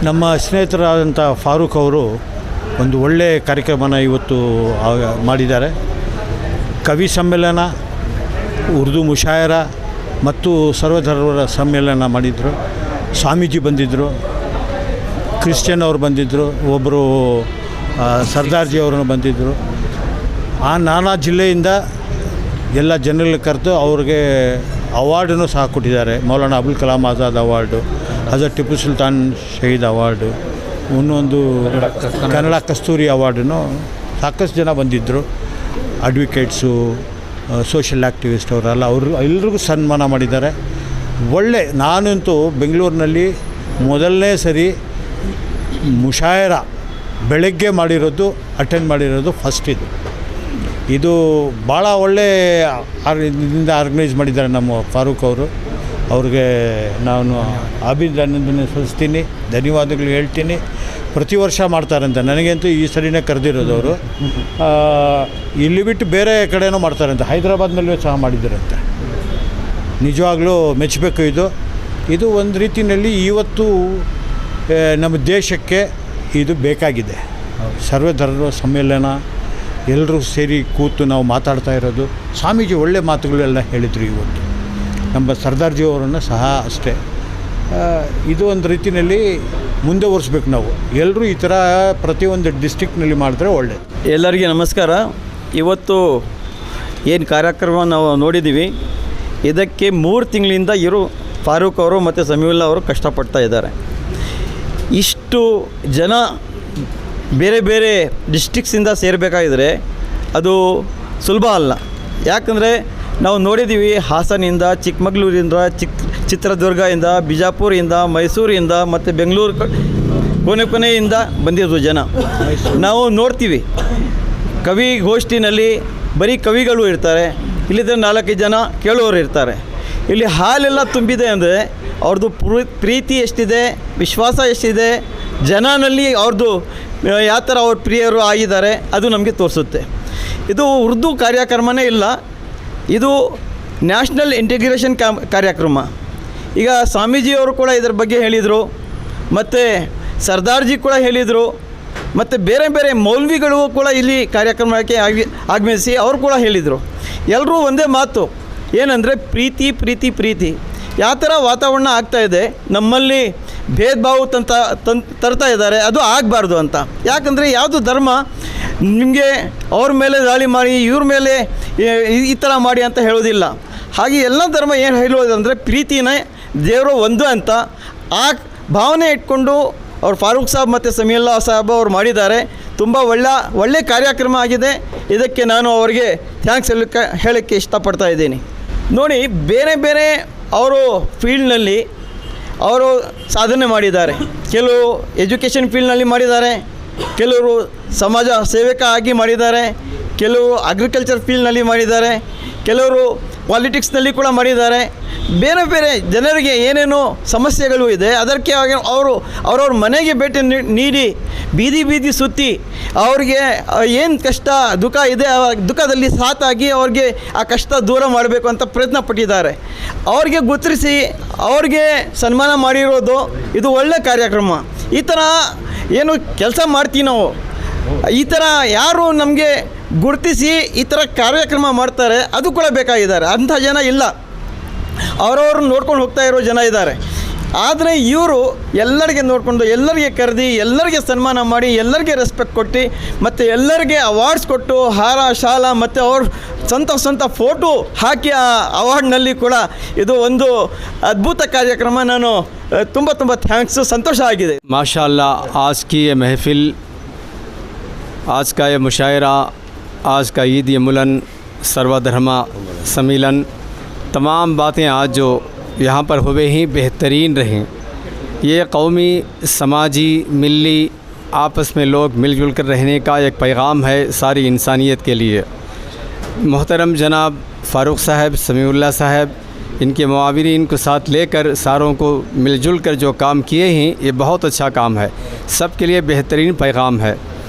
ನಮ್ಮ ಸ್ನೇಹಿತರಾದಂಥ ಫಾರೂಕ್ ಅವರು ಒಂದು ಒಳ್ಳೆಯ ಕಾರ್ಯಕ್ರಮನ ಇವತ್ತು ಮಾಡಿದ್ದಾರೆ. ಕವಿ ಸಮ್ಮೇಳನ, ಉರ್ದು ಮುಷಾಯರ ಮತ್ತು ಸರ್ವಧರ್ಮರ ಸಮ್ಮೇಳನ ಮಾಡಿದರು. ಸ್ವಾಮೀಜಿ ಬಂದಿದ್ದರು, ಕ್ರಿಶ್ಚಿಯನ್ ಅವರು ಬಂದಿದ್ದರು, ಒಬ್ಬರು ಸರ್ದಾರ್ಜಿ ಅವರನ್ನು ಬಂದಿದ್ದರು. ಆ ನಾನಾ ಜಿಲ್ಲೆಯಿಂದ ಎಲ್ಲ ಜನರಲ್ಲಿ ಕರೆದು ಅವ್ರಿಗೆ ಅವಾರ್ಡನ್ನು ಸಹ ಕೊಟ್ಟಿದ್ದಾರೆ. ಮೌಲಾನಾ ಅಬುಲ್ ಕಲಾಂ ಆಜಾದ್ ಅವಾರ್ಡು, ಹಜರತ್ ಟಿಪ್ಪು ಸುಲ್ತಾನ್ ಶಹೀದ್ ಅವಾರ್ಡು, ಇನ್ನೊಂದು ಕನ್ನಡ ಕಸ್ತೂರಿ ಅವಾರ್ಡನ್ನು ಸಾಕಷ್ಟು ಜನ ಬಂದಿದ್ದರು. ಅಡ್ವೊಕೇಟ್ಸು, ಸೋಷಿಯಲ್ ಆ್ಯಕ್ಟಿವಿಸ್ಟ್ ಅವರೆಲ್ಲ ಎಲ್ರಿಗೂ ಸನ್ಮಾನ ಮಾಡಿದ್ದಾರೆ. ನಾನಂತೂ ಬೆಂಗಳೂರಿನಲ್ಲಿ ಮೊದಲನೇ ಸರಿ ಮುಷಾಯರ ಬೆಳಗ್ಗೆ ಅಟೆಂಡ್ ಮಾಡಿರೋದು ಫಸ್ಟ್ ಇದು ಭಾಳ ಇದರಿಂದ ಆರ್ಗನೈಸ್ ಮಾಡಿದ್ದಾರೆ ನಮ್ಮ ಫಾರೂಕ್ ಅವರು. ಅವ್ರಿಗೆ ನಾನು ಅಭಿನಂದನೆ ಸಲ್ಲಿಸ್ತೀನಿ, ಧನ್ಯವಾದಗಳು ಹೇಳ್ತೀನಿ. ಪ್ರತಿ ವರ್ಷ ಮಾಡ್ತಾರಂತೆ, ನನಗಂತೂ ಈ ಸರಿನೇ ಕರೆದಿರೋದು ಅವರು. ಇಲ್ಲಿ ಬಿಟ್ಟು ಬೇರೆ ಕಡೆನೂ ಮಾಡ್ತಾರಂತೆ, ಹೈದರಾಬಾದ್ನಲ್ಲೂ ಸಹ ಮಾಡಿದ್ದಾರಂತೆ. ನಿಜವಾಗ್ಲೂ ಮೆಚ್ಚಬೇಕು. ಇದು ಒಂದು ರೀತಿಯಲ್ಲಿ ಇವತ್ತು ನಮ್ಮ ದೇಶಕ್ಕೆ ಇದು ಬೇಕಾಗಿದೆ. ಸರ್ವಧರ್ಮ ಸಮ್ಮೇಳನ, ಎಲ್ಲರೂ ಸೇರಿ ಕೂತು ನಾವು ಮಾತಾಡ್ತಾ ಇರೋದು. ಸ್ವಾಮೀಜಿ ಒಳ್ಳೆ ಮಾತುಗಳೆಲ್ಲ ಹೇಳಿದರು ಇವತ್ತು. ನಮ್ಮ ಸರ್ದಾರ್ಜಿ ಅವರನ್ನು ಸಹ ಅಷ್ಟೇ. ಇದು ಒಂದು ರೀತಿಯಲ್ಲಿ ಮುಂದೆ ಒರೆಸ್ಬೇಕು ನಾವು ಎಲ್ಲರೂ. ಈ ಥರ ಪ್ರತಿಯೊಂದು ಡಿಸ್ಟ್ರಿಕ್ನಲ್ಲಿ ಮಾಡಿದ್ರೆ ಒಳ್ಳೆಯದು. ಎಲ್ಲರಿಗೆ ನಮಸ್ಕಾರ. ಇವತ್ತು ಏನು ಕಾರ್ಯಕ್ರಮ ನಾವು ನೋಡಿದ್ದೀವಿ, ಇದಕ್ಕೆ 3 ತಿಂಗಳಿಂದ ಫಾರೂಕ್ ಅವರು ಮತ್ತು ಸಮೀವುಲ್ಲಾ ಅವರು ಕಷ್ಟಪಡ್ತಾ ಇದ್ದಾರೆ. ಇಷ್ಟು ಜನ ಬೇರೆ ಬೇರೆ ಡಿಸ್ಟ್ರಿಕ್ಸಿಂದ ಸೇರಬೇಕಾಗಿದ್ರೆ ಅದು ಸುಲಭ ಅಲ್ಲ. ಯಾಕಂದರೆ ನಾವು ನೋಡಿದ್ದೀವಿ, ಹಾಸನಿಂದ, ಚಿಕ್ಕಮಗಳೂರಿಂದ, ಚಿತ್ರದುರ್ಗದಿಂದ, ಬಿಜಾಪುರಿಂದ, ಮೈಸೂರಿಂದ ಮತ್ತು ಬೆಂಗಳೂರು ಕೊನೆಯಿಂದ ಬಂದಿರೋದು ಜನ ನಾವು ನೋಡ್ತೀವಿ. ಕವಿಗೋಷ್ಠಿನಲ್ಲಿ ಬರೀ ಕವಿಗಳು ಇರ್ತಾರೆ, ಇಲ್ಲಿದ್ದರೆ 4 ಜನ ಕೇಳುವವರು ಇರ್ತಾರೆ. ಇಲ್ಲಿ ಹಾಲೆಲ್ಲ ತುಂಬಿದೆ ಅಂದರೆ ಅವ್ರದ್ದು ಪ್ರೀತಿ ಎಷ್ಟಿದೆ, ವಿಶ್ವಾಸ ಎಷ್ಟಿದೆ, ಜನನಲ್ಲಿ ಅವ್ರದ್ದು ಯಾವ ಥರ ಅವ್ರ ಪ್ರಿಯರು ಆಗಿದ್ದಾರೆ ಅದು ನಮಗೆ ತೋರಿಸುತ್ತೆ. ಇದು ಉರ್ದು ಕಾರ್ಯಕ್ರಮನೇ ಇಲ್ಲ, ಇದು ನ್ಯಾಷನಲ್ ಇಂಟಿಗ್ರೇಷನ್ ಕಾರ್ಯಕ್ರಮ. ಈಗ ಸ್ವಾಮೀಜಿಯವರು ಕೂಡ ಇದರ ಬಗ್ಗೆ ಹೇಳಿದರು, ಮತ್ತು ಸರ್ದಾರ್ಜಿ ಕೂಡ ಹೇಳಿದರು, ಮತ್ತು ಬೇರೆ ಬೇರೆ ಮೌಲ್ವಿಗಳು ಕೂಡ ಇಲ್ಲಿ ಕಾರ್ಯಕ್ರಮಕ್ಕೆ ಆಗಮಿಸಿ ಅವರು ಕೂಡ ಹೇಳಿದರು. ಎಲ್ಲರೂ ಒಂದೇ ಮಾತು ಏನಂದರೆ ಪ್ರೀತಿ ಪ್ರೀತಿ ಪ್ರೀತಿ. ಯಾವ ಥರ ವಾತಾವರಣ ಆಗ್ತಾಯಿದೆ, ನಮ್ಮಲ್ಲಿ ಭೇದ ಭಾವ ತರ್ತಾ ಇದ್ದಾರೆ, ಅದು ಆಗಬಾರ್ದು ಅಂತ. ಯಾಕಂದರೆ ಯಾವುದು ಧರ್ಮ ನಿಮಗೆ ಅವ್ರ ಮೇಲೆ ದಾಳಿ ಮಾಡಿ, ಇವ್ರ ಮೇಲೆ ಈ ಥರ ಮಾಡಿ ಅಂತ ಹೇಳೋದಿಲ್ಲ. ಹಾಗೆ ಎಲ್ಲ ಧರ್ಮ ಏನು ಹೇಳೋದಂದರೆ ಪ್ರೀತಿನೇ ದೇವರು ಒಂದು ಅಂತ. ಆ ಭಾವನೆ ಇಟ್ಕೊಂಡು ಅವ್ರು ಫಾರೂಕ್ ಸಾಬ್ ಮತ್ತು ಸಮೀವುಲ್ಲಾ ಸಾಹಬ್ ಅವರು ಮಾಡಿದ್ದಾರೆ. ತುಂಬ ಒಳ್ಳೆ ಕಾರ್ಯಕ್ರಮ ಆಗಿದೆ. ಇದಕ್ಕೆ ನಾನು ಅವರಿಗೆ ಥ್ಯಾಂಕ್ಸ್ ಹೇಳೋಕ್ಕೆ ಇಷ್ಟಪಡ್ತಾ ಇದ್ದೀನಿ. ನೋಡಿ, ಬೇರೆ ಬೇರೆ ಅವರು ಫೀಲ್ಡ್ನಲ್ಲಿ ಅವರು ಸಾಧನೆ ಮಾಡಿದ್ದಾರೆ. ಕೆಲವು ಎಜುಕೇಷನ್ ಫೀಲ್ಡ್ನಲ್ಲಿ ಮಾಡಿದ್ದಾರೆ, ಕೆಲವರು ಸಮಾಜ ಸೇವಕ ಆಗಿ ಮಾಡಿದ್ದಾರೆ, ಕೆಲವರು ಅಗ್ರಿಕಲ್ಚರ್ ಫೀಲ್ಡ್ನಲ್ಲಿ ಮಾಡಿದ್ದಾರೆ, ಕೆಲವರು ಪಾಲಿಟಿಕ್ಸ್ನಲ್ಲಿ ಕೂಡ ಮಾಡಿದ್ದಾರೆ. ಬೇರೆ ಬೇರೆ ಜನರಿಗೆ ಏನೇನೋ ಸಮಸ್ಯೆಗಳು ಇದೆ, ಅದಕ್ಕೆ ಅವ್ರವ್ರ ಮನೆಗೆ ಭೇಟಿ ನೀಡಿ ಬೀದಿ ಸುತ್ತಿ ಅವ್ರಿಗೆ ಏನು ಕಷ್ಟ ದುಃಖ ಇದೆ ಆ ದುಃಖದಲ್ಲಿ ಸಾಥಾಗಿ ಅವ್ರಿಗೆ ಆ ಕಷ್ಟ ದೂರ ಮಾಡಬೇಕು ಅಂತ ಪ್ರಯತ್ನ ಪಟ್ಟಿದ್ದಾರೆ. ಅವ್ರಿಗೆ ಗುರುತಿಸಿ ಅವ್ರಿಗೆ ಸನ್ಮಾನ ಮಾಡಿರೋದು ಇದು ಒಳ್ಳೆ ಕಾರ್ಯಕ್ರಮ. ಈ ಥರ ಏನು ಕೆಲಸ ಮಾಡ್ತೀವಿ ನಾವು, ಈ ಥರ ಯಾರು ನಮಗೆ ಗುರುತಿಸಿ ಈ ಥರ ಕಾರ್ಯಕ್ರಮ ಮಾಡ್ತಾರೆ ಅದು ಕೂಡ ಬೇಕಾಗಿದ್ದಾರೆ. ಅಂಥ ಜನ ಇಲ್ಲ, ಅವರವ್ರನ್ನ ನೋಡ್ಕೊಂಡು ಹೋಗ್ತಾ ಇರೋ ಜನ ಇದ್ದಾರೆ. ಆದರೆ ಇವರು ಎಲ್ಲರಿಗೆ ನೋಡಿಕೊಂಡು ಎಲ್ಲರಿಗೆ ಕರೆದಿ ಎಲ್ಲರಿಗೆ ಸನ್ಮಾನ ಮಾಡಿ ಎಲ್ಲರಿಗೆ ರೆಸ್ಪೆಕ್ಟ್ ಕೊಟ್ಟು ಮತ್ತು ಎಲ್ಲರಿಗೆ ಅವಾರ್ಡ್ಸ್ ಕೊಟ್ಟು ಹಾರ ಶಾಲ ಮತ್ತು ಅವ್ರ ಸ್ವಂತ ಫೋಟೋ ಹಾಕಿ ಆ ಅವಾರ್ಡ್ನಲ್ಲಿ ಕೂಡ ಇದು ಒಂದು ಅದ್ಭುತ ಕಾರ್ಯಕ್ರಮ. ನಾನು ತುಂಬ ಥ್ಯಾಂಕ್ಸು, ಸಂತೋಷ ಆಗಿದೆ. माशा अल्लाह, आज की ये महफ़िल, आज का ये मुशायरा, आज का ईद ये मिलन, सर्वधर्मा सम्मेलन, तमाम बातें आज जो यहाँ पर हुए ही बेहतरीन रहें. ये कौमी, समाजी, मिली आपस में लोग मिलजुल कर रहने का एक पैगाम है सारी इंसानियत के लिए. मोहतरम जनाब फ़ारूक साहब, समीउल्लाह साहब, इनके मुआविरीन को साथ लेकर सारों को मिलजुल कर जो काम किए हैं ये बहुत अच्छा काम है, सबके लिए बेहतरीन पैगाम है.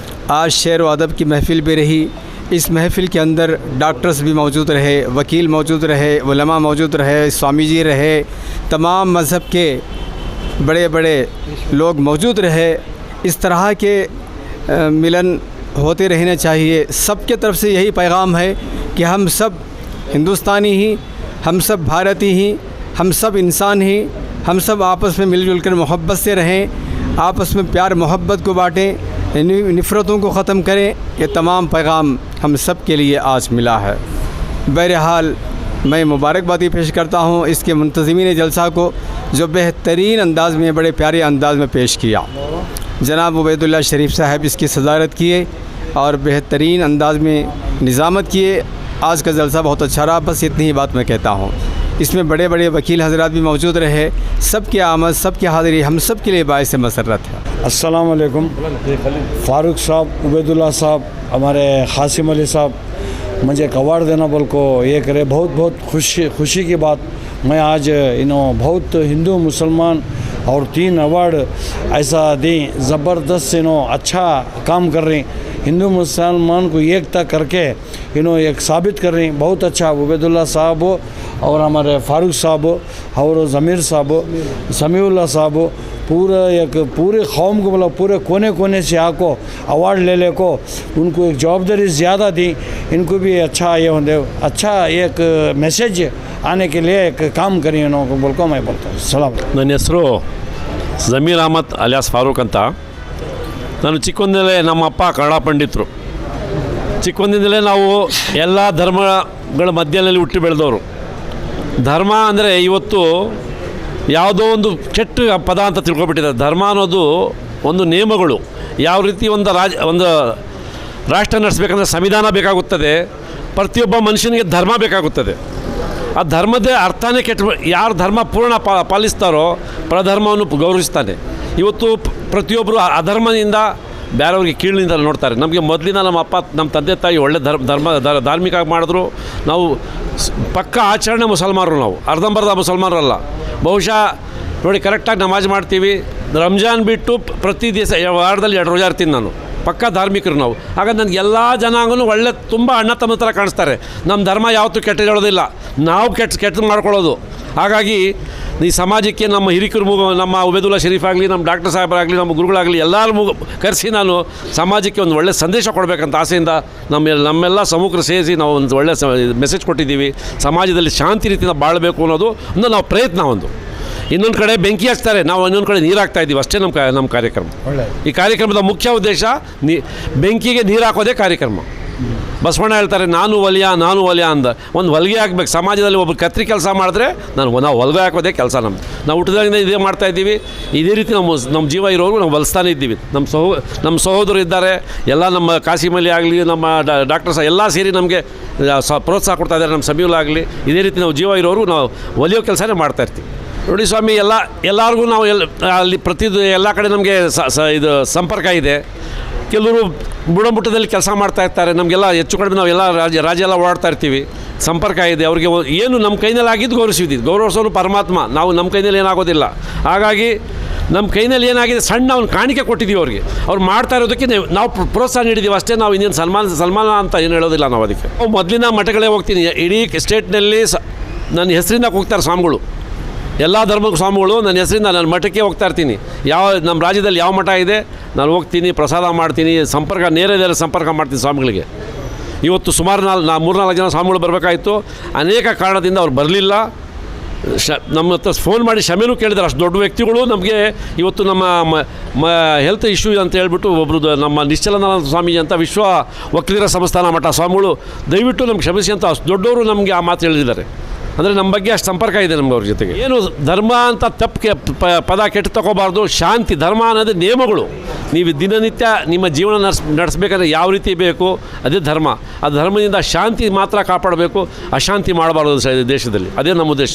आज शेर व अदब की महफ़िल भी रही. इस महफ़िल के अंदर डॉक्टर्स भी मौजूद रहे, वकील मौजूद रहे, उलमा मौजूद रहे, स्वामी जी रहे, तमाम मज़हब के बड़े बड़े लोग मौजूद रहे। इस तरह के मिलन होते रहने चाहिए। सबके तरफ से यही पैगाम है कि हम सब हिंदुस्तानी ही, हम सब भारतीय ही, हम सब इंसान ही, हम सब आपस में मिलजुल कर मोहब्बत से रहें, आपस में प्यार मोहब्बत को बाँटें, नफ़रतों को ख़त्म करें। ये तमाम पैगाम हम सब के लिए आज मिला है। बहरहाल मैं मुबारकबादी पेश करता हूँ इसके मुंतज़मीन जलसा को, जो बेहतरीन अंदाज़ में, बड़े प्यारे अंदाज़ में पेश किया। जनाब उबैदुल्ला शरीफ साहब इसकी सदारत किए और बेहतरीन अंदाज़ में निज़ामत किए। आज का जलसा बहुत अच्छा रहा। बस इतनी ही बात मैं कहता हूँ। इसमें बड़े बड़े वकील हजरात भी मौजूद रहे। सबकी आमद, सबकी हाज़िरी हम सब के लिए बाइस मसरत है। अस्सलाम वालेकुम। फ़ारूक साहब, उबैदुल्ला साहब, हमारे क़ासिम अली साहब मुझे अवार्ड देना बोल को ये करे, बहुत बहुत खुशी की बात। मैं आज बहुत हिंदू मुसलमान और 3 अवार्ड ऐसा दी, ज़बरदस्त अच्छा काम कर रही, हिंदू मुसलमान को एकता करके एक साबित कर रही। बहुत अच्छा उबैदुल्ला साहब और हमारे फ़ारूक साहब और ज़मीर साहब, समीउल्लाह साहब, पूरे कौम को मतलब पूरे कोने कोने से आको अवार्ड ले को उनको एक जवाबदारी ज़्यादा दी। इनको भी अच्छा ये होंगे, अच्छा एक मैसेज आने के लिए एक काम करी इनको बोल को मैं बोलता हूँ। ಸಲಾಮ್. ನನ್ನ ಹೆಸರು ಜಮೀರ್ ಅಹಮದ್ ಅಲಿಯಾಸ್ ಫಾರೂಕ್ ಅಂತ. ನಾನು ಚಿಕ್ಕಂದಿನಲ್ಲೇ ನಮ್ಮ ಅಪ್ಪ ಕನ್ನಡ ಪಂಡಿತರು. ಚಿಕ್ಕಂದಿನಲ್ಲೇ ನಾವು ಎಲ್ಲ ಧರ್ಮಗಳ ಮಧ್ಯದಲ್ಲಿ ಹುಟ್ಟಿ ಬೆಳೆದವರು. ಧರ್ಮ ಅಂದರೆ ಇವತ್ತು ಯಾವುದೋ ಒಂದು ಕೆಟ್ಟ ಪದ ಅಂತ ತಿಳ್ಕೊಬಿಟ್ಟಿದ್ದಾರೆ. ಧರ್ಮ ಅನ್ನೋದು ಒಂದು ನಿಯಮಗಳು. ಯಾವ ರೀತಿ ಒಂದು ರಾಷ್ಟ್ರ ನಡೆಸಬೇಕಂದ್ರೆ ಸಂವಿಧಾನ ಬೇಕಾಗುತ್ತದೆ, ಪ್ರತಿಯೊಬ್ಬ ಮನುಷ್ಯನಿಗೆ ಧರ್ಮ ಬೇಕಾಗುತ್ತದೆ. ಆ ಧರ್ಮದ ಅರ್ಥನೇ ಯಾರು ಧರ್ಮ ಪೂರ್ಣ ಪಾಲಿಸ್ತಾರೋ ಪರಧರ್ಮವನ್ನು ಗೌರವಿಸ್ತಾನೆ. ಇವತ್ತು ಪ್ರತಿಯೊಬ್ಬರು ಅಧರ್ಮದಿಂದ ಬೇರೆಯವ್ರಿಗೆ ಕೀಳಿನಿಂದ ನೋಡ್ತಾರೆ. ನಮಗೆ ಮೊದಲಿನ ನಮ್ಮ ಅಪ್ಪ, ನಮ್ಮ ತಂದೆ ತಾಯಿ ಒಳ್ಳೆ ಧಾರ್ಮಿಕ ಮಾಡಿದ್ರು. ನಾವು ಪಕ್ಕ ಆಚರಣೆ ಮುಸಲ್ಮಾನರು, ನಾವು ಅರ್ಧಂಬರ್ಧ ಮುಸಲ್ಮಾನರಲ್ಲ. ಬಹುಶಃ ನೋಡಿ, ಕರೆಕ್ಟಾಗಿ ನಮಾಜ್ ಮಾಡ್ತೀವಿ. ರಂಜಾನ್ ಬಿಟ್ಟು ಪ್ರತಿ ದಿವಸ ವಾರದಲ್ಲಿ 2 ರೋಜಾ ಇರ್ತೀನಿ ನಾನು. ಪಕ್ಕ ಧಾರ್ಮಿಕರು ನಾವು. ಹಾಗಾಗಿ ನನಗೆ ಎಲ್ಲ ಜನಾಂಗನೂ ತುಂಬ ಅಣ್ಣ ತಮ್ಮ ಥರ ಕಾಣಿಸ್ತಾರೆ. ನಮ್ಮ ಧರ್ಮ ಯಾವತ್ತೂ ಕೆಟ್ಟದ್ದು ಹೇಳೋದಿಲ್ಲ, ನಾವು ಕೆಟ್ಟದ್ದು ಮಾಡ್ಕೊಳ್ಳೋದು. ಹಾಗಾಗಿ ಈ ಸಮಾಜಕ್ಕೆ ನಮ್ಮ ಹಿರಿಕರು, ನಮ್ಮ ಉಬೈದುಲ್ಲಾ ಶರೀಫ್ ಆಗಲಿ, ನಮ್ಮ ಡಾಕ್ಟರ್ ಸಾಹೇಬರಾಗಲಿ, ನಮ್ಮ ಗುರುಗಳಾಗಲಿ ಎಲ್ಲರೂ ಕರೆಸಿ ನಾನು ಸಮಾಜಕ್ಕೆ ಒಂದು ಒಳ್ಳೆಯ ಸಂದೇಶ ಕೊಡಬೇಕಂತ ಆಸೆಯಿಂದ ನಮ್ಮೆಲ್ಲ ಸಮೂಹರು ಸೇರಿಸಿ ನಾವು ಒಂದು ಒಳ್ಳೆಯ ಮೆಸೇಜ್ ಕೊಟ್ಟಿದ್ದೀವಿ. ಸಮಾಜದಲ್ಲಿ ಶಾಂತಿ ರೀತಿಯಿಂದ ಬಾಳಬೇಕು ಅನ್ನೋದು ಒಂದು ನಾವು ಪ್ರಯತ್ನ. ಒಂದು ಇನ್ನೊಂದು ಕಡೆ ಬೆಂಕಿ ಹಚ್ತಾರೆ, ನಾವು ಇನ್ನೊಂದು ಕಡೆ ನೀರು ಹಾಕ್ತಾ ಇದ್ದೀವಿ, ಅಷ್ಟೇ ನಮ್ಮ ಕಾರ್ಯಕ್ರಮ. ಈ ಕಾರ್ಯಕ್ರಮದ ಮುಖ್ಯ ಉದ್ದೇಶ ಬೆಂಕಿಗೆ ನೀರು ಹಾಕೋದೇ ಕಾರ್ಯಕ್ರಮ. ಬಸವಣ್ಣ ಹೇಳ್ತಾರೆ, ನಾನು ಒಲಿಯ ಅಂದ. ಒಂದು ಹೊಲಿಗೆ ಹಾಕ್ಬೇಕು. ಸಮಾಜದಲ್ಲಿ ಒಬ್ಬರು ಕತ್ರಿ ಕೆಲಸ ಮಾಡಿದ್ರೆ ನಾವು ಹೊಲಿಗೆ ಹಾಕೋದೇ ಕೆಲಸ ನಮ್ಮದು. ನಾವು ಹುಟ್ಟಿದಾಗಿಂದ ಇದೇ ಮಾಡ್ತಾಯಿದ್ದೀವಿ. ಇದೇ ರೀತಿ ನಮ್ಮ ಜೀವ ಇರೋರು ನಾವು ಹೊಲಿಸ್ತಾನೆ ಇದ್ದೀವಿ. ನಮ್ಮ ಸಹೋದರರು ಇದ್ದಾರೆ, ಎಲ್ಲ ನಮ್ಮ ಕಾಸಿಮ್ ಅಲಿ ಆಗಲಿ, ನಮ್ಮ ಡಾಕ್ಟರ್ ಎಲ್ಲ ಸೇರಿ ನಮಗೆ ಪ್ರೋತ್ಸಾಹ ಕೊಡ್ತಾ ಇದ್ದಾರೆ. ನಮ್ಮ ಸಮೀವುಲ್ಲಾ ಆಗಲಿ, ಇದೇ ರೀತಿ ನಾವು ಜೀವ ಇರೋರು ನಾವು ಹೊಲಿಯೋ ಕೆಲಸನೇ ಮಾಡ್ತಾಯಿರ್ತೀವಿ. ನೋಡಿ ಸ್ವಾಮಿ, ಎಲ್ಲರಿಗೂ ನಾವು ಅಲ್ಲಿ ಎಲ್ಲ ಕಡೆ ನಮಗೆ ಇದು ಸಂಪರ್ಕ ಇದೆ. ಕೆಲವರು ಬುಡಮುಟ್ಟದಲ್ಲಿ ಕೆಲಸ ಮಾಡ್ತಾ ಇರ್ತಾರೆ. ನಮಗೆಲ್ಲ ಹೆಚ್ಚು ಕಡಿಮೆ ನಾವೆಲ್ಲ ರಾಜ್ಯ ಎಲ್ಲ ಓಡಾಡ್ತಾ ಇರ್ತೀವಿ. ಸಂಪರ್ಕ ಇದೆ. ಅವರಿಗೆ ಏನು ನಮ್ಮ ಕೈನಲ್ಲಿ ಆಗಿದ್ದು ಗೌರವಿಸಿದ್ದೀವಿ. ಗೌರವಿಸೋನು ಪರಮಾತ್ಮ. ನಾವು ನಮ್ಮ ಕೈನಲ್ಲಿ ಏನಾಗೋದಿಲ್ಲ. ಹಾಗಾಗಿ ನಮ್ಮ ಕೈನಲ್ಲಿ ಏನಾಗಿದೆ ಸಣ್ಣ ಒಂದು ಕಾಣಿಕೆ ಕೊಟ್ಟಿದ್ದೀವಿ ಅವ್ರಿಗೆ. ಅವ್ರು ಮಾಡ್ತಾ ಇರೋದಕ್ಕೆ ನಾವು ಪ್ರೋತ್ಸಾಹ ನೀಡಿದ್ದೀವಿ ಅಷ್ಟೇ. ನಾವು ಇನ್ನೇನು ಸಲ್ಮಾನ ಅಂತ ಏನು ಹೇಳೋದಿಲ್ಲ ನಾವು. ಅದಕ್ಕೆ ಮೊದಲಿನ ಮಠಗಳೇ ಹೋಗ್ತೀನಿ. ಇಡೀ ಸ್ಟೇಟ್ನಲ್ಲಿ ನನ್ನ ಹೆಸರಿಂದ ಹೋಗ್ತಾರೆ ಸ್ವಾಮಿಗಳು. ಎಲ್ಲ ಧರ್ಮದ ಸ್ವಾಮಿಗಳು ನನ್ನ ಹೆಸರಿಂದ ನನ್ನ ಮಠಕ್ಕೆ ಹೋಗ್ತಾ ಇರ್ತೀನಿ. ನಮ್ಮ ರಾಜ್ಯದಲ್ಲಿ ಯಾವ ಮಠ ಇದೆ ನಾನು ಹೋಗ್ತೀನಿ, ಪ್ರಸಾದ ಮಾಡ್ತೀನಿ, ನೇರ ಸಂಪರ್ಕ ಮಾಡ್ತೀನಿ ಸ್ವಾಮಿಗಳಿಗೆ. ಇವತ್ತು ಸುಮಾರು 3-4 ಜನ ಸ್ವಾಮಿಗಳು ಬರಬೇಕಾಯಿತು. ಅನೇಕ ಕಾರಣದಿಂದ ಅವ್ರು ಬರಲಿಲ್ಲ. ನಮ್ಮ ಹತ್ರ ಫೋನ್ ಮಾಡಿ ಕ್ಷಮೆನೂ ಕೇಳಿದ್ದಾರೆ. ಅಷ್ಟು ದೊಡ್ಡ ವ್ಯಕ್ತಿಗಳು ನಮಗೆ ಇವತ್ತು ನಮ್ಮ ಹೆಲ್ತ್ ಇಶ್ಯೂ ಅಂತ ಹೇಳ್ಬಿಟ್ಟು ಒಬ್ಬರು ನಮ್ಮ ನಿಶ್ಚಲಾನಂದ ಸ್ವಾಮೀಜಿ ಅಂತ ವಿಶ್ವ ವಕೀಲರ ಸಂಸ್ಥಾನ ಮಠ ಸ್ವಾಮಿಗಳು ದಯವಿಟ್ಟು ನಮ್ಗೆ ಕ್ಷಮಿಸಿ ಅಂತ ಅಷ್ಟು ದೊಡ್ಡವರು ನಮಗೆ ಆ ಮಾತು ಹೇಳಿದ್ದಾರೆ. ಅಂದರೆ ನಮ್ಮ ಬಗ್ಗೆ ಅಷ್ಟು ಸಂಪರ್ಕ ಇದೆ ನಮ್ಗೆ ಅವ್ರ ಜೊತೆಗೆ. ಏನು ಧರ್ಮ ಅಂತ ಪದ ಕೆಟ್ಟು ತಗೋಬಾರ್ದು. ಶಾಂತಿ, ಧರ್ಮ ಅನ್ನೋದು ನಿಯಮಗಳು. ನೀವು ದಿನನಿತ್ಯ ನಿಮ್ಮ ಜೀವನ ನಡೆಸಬೇಕಾದ್ರೆ ಯಾವ ರೀತಿ ಬೇಕು ಅದೇ ಧರ್ಮ. ಆ ಧರ್ಮದಿಂದ ಶಾಂತಿ ಮಾತ್ರ ಕಾಪಾಡಬೇಕು, ಅಶಾಂತಿ ಮಾಡಬಾರ್ದು ದೇಶದಲ್ಲಿ. ಅದೇ ನಮ್ಮ ಉದ್ದೇಶ.